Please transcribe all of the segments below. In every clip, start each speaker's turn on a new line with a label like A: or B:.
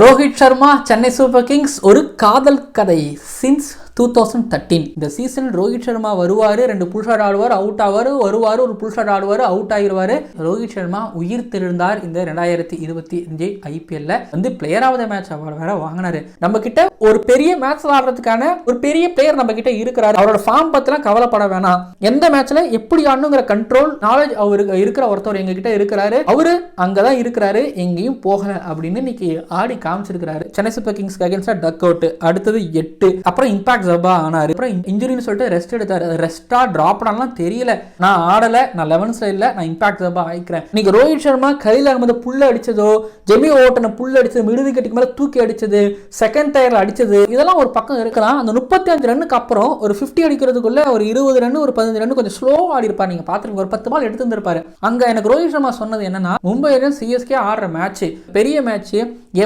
A: Rohit Sharma Chennai super Kings ஒரு காதல் கதை சின்ஸ் 2013. இந்த சீசன் ரோஹித் சர்மா வருவார், 2 புல் ஷாட் ஆடுவார், அவுட் ஆவார், வருவார், ஒரு புல் ஷாட் ஆடுவார், அவுட் ஆகிடுவார். ரோஹித் சர்மா உயிர் தெழுந்தார் இந்த 2025 ஐபிஎல்ல. Player of the match award வேற வாங்கினாரு. நம்ம கிட்ட ஒரு பெரிய மேட்ச் ஆடுறதுக்கான ஒரு பெரிய பிளேயர் நம்ம கிட்ட இருக்கிறாரு. அவரோட ஃபார்ம் பத்திலாம் கவலைப்பட வேணாம். எந்த மேட்ச்ல எப்படி ஆடணுங்கிற கண்ட்ரோல் நாலேஜ் அவருக்கு இருக்கிற ஒருத்தர் எங்க கிட்ட இருக்கிறாரு. அவரு அங்கதான் இருக்கிறாரு, எங்கேயும் போகல அப்படின்னு இன்னைக்கு ஆடி காமிச்சிருக்காரு. சென்னை சூப்பர் கிங்ஸ்க்கு அகைன்ஸ்டா டக் அவுட், அடுத்தது 8, அப்புறம் இம்பாக்ட் ஜபா ஆனாரு. அப்புறம் இன்ஜுரின்னு சொல்லிட்டு ரெஸ்ட் எடுத்தாரு. ரெஸ்டா டிராப் பண்ணலாம் தெரியல. நான் ஆடல, நான் 11th இல்ல, நான் இம்பாக்ட் ஜபா ஆயிக்கிறேன். இன்னைக்கு ரோஹித் சர்மா கலீல் அகமது புல்ல அடிச்சதோ, ஜெமி ஓட்டனை புல்ல அடிச்சது, மிடுதி கட்டிக்கு மேல தூக்கி அடிச்சது, செகண்ட் டயர்ல அடிச்சது, இதெல்லாம் ஒரு பக்கம் இருக்கலாம். அந்த 35 ரன்னுக்கு அப்புறம் ஒரு 50 அடிக்கிறதுக்குள்ள ஒரு 20 ரன், ஒரு 15 ரன் கொஞ்சம் ஸ்லோ ஆடி இருப்பாரு. நீங்க பாத்துருங்க, ஒரு 10 பால் எடுத்து இருந்திருப்பாரு. அங்க எனக்கு ரோஹித் சர்மா சொன்னது என்னன்னா, மும்பையில சிஎஸ்கே ஆடுற மேட்ச் பெரிய மேட்ச்,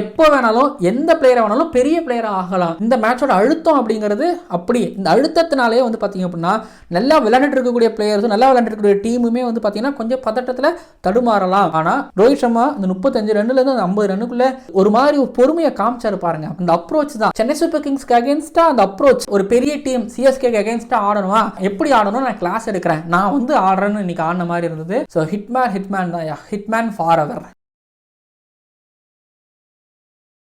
A: எப்போ வேணாலும் எந்த பிளேயரா வேணாலும் பெரிய பிளேயரா ஆகலாம். இந்த மேட்சோட அழுத்தம் அப்படிங்கிறது அப்படி. இந்த அழுத்தத்தினாலே பாத்தீங்க அப்படின்னா நல்லா விளையாண்டுட்டு இருக்கக்கூடிய பிளேயர்ஸும் நல்லா விளையாண்டுட்டு இருக்கக்கூடிய டீமுமே பாத்தீங்கன்னா கொஞ்சம் பதட்டத்துல தடுமாறலாம். ஆனா ரோஹித் சர்மா இந்த 35 ரன்ல இருந்து 50 ரன்னுக்குள்ள ஒரு மாதிரி பொறுமையை காமிச்சாரு பாருங்க. அந்த அப்ரோச் தான் சென்னை சூப்பர் கிங்ஸ்க்கு அகைன்ஸ்டா. அந்த அப்ரோச் ஒரு பெரிய டீம் சிஎஸ்கே அகைன்ஸ்டா ஆடணுமா, எப்படி ஆடணும் நான் கிளாஸ் எடுக்கிறேன், நான் ஆடுறேன்னு இன்னைக்கு ஆடின மாதிரி இருந்தது. ஸோ ஹிட்மேன் தான், ஹிட்மேன் ஃபார் எவர்.